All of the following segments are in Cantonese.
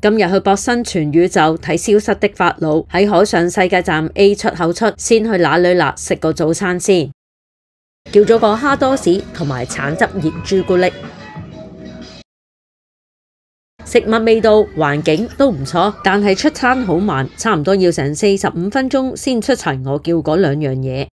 今日去博新全宇宙睇消失的法老，喺海上世界站 A 出口出，先去哪裏辣食個早餐先，叫咗個蝦多士同埋橙汁熱朱古力。食物味道、環境都唔錯，但係出餐好慢，差唔多要成45分鐘先出齊我叫嗰2樣嘢。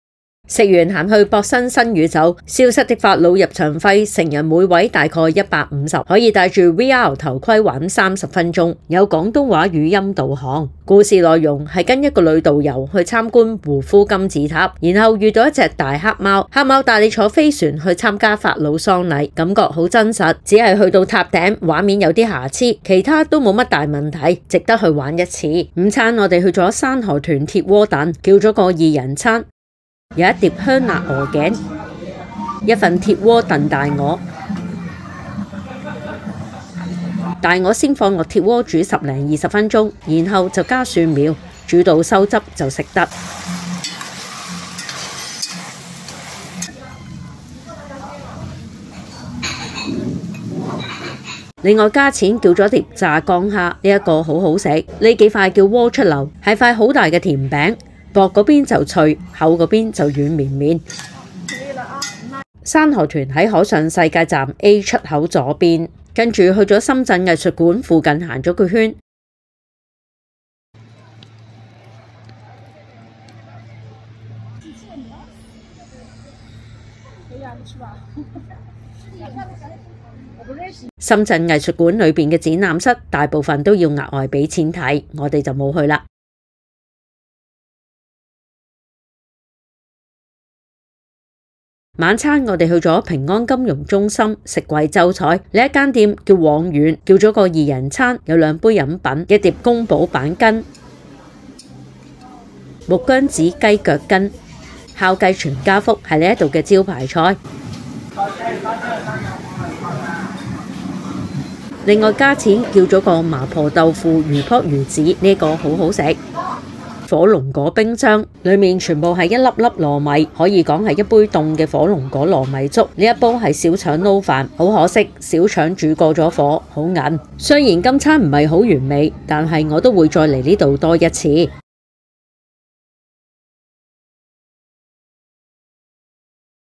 食完行去博新新宇宙，消失的法老入場費成人每位大概150，可以戴住 VR 頭盔玩30分鐘，有廣東話語音導航。故事內容係跟一個女導遊去參觀胡夫金字塔，然後遇到一隻大黑貓，黑貓帶你坐飛船去參加法老喪禮，感覺好真實。只係去到塔頂畫面有啲瑕疵，其他都冇乜大問題，值得去玩一次。午餐我哋去咗山河團鐵鍋燉，叫咗個2人餐。有一碟香辣鵝頸，一份鐵鍋燉大鵝，大鵝先放落鐵鍋煮10零20分鐘，然後就加蒜苗，煮到收汁就食得。另外加錢叫咗碟炸江蝦，呢一個好好食。呢幾塊叫鍋出流，係塊好大嘅甜餅。薄嗰邊就脆，厚嗰邊就軟綿綿。山河團喺海上世界站 A 出口左邊，跟住去咗深圳藝術館附近行咗個圈。深圳藝術館裏邊嘅展覽室大部分都要額外俾錢睇，我哋就冇去啦。晚餐我哋去咗平安金融中心食貴州菜，呢一間店叫往遠，叫咗個2人餐，有2杯飲品，一碟宮保板筋、木姜子雞腳筋、烤雞全家福係呢一度嘅招牌菜。另外加錢叫咗個麻婆豆腐魚卜魚子，呢個好好食。火龍果冰箱裏面全部係一粒粒糯米，可以講係一杯凍嘅火龍果糯米粥。呢一煲係小腸撈飯，好可惜小腸煮過咗火，好韌。雖然今餐唔係好完美，但係我都會再嚟呢度多一次。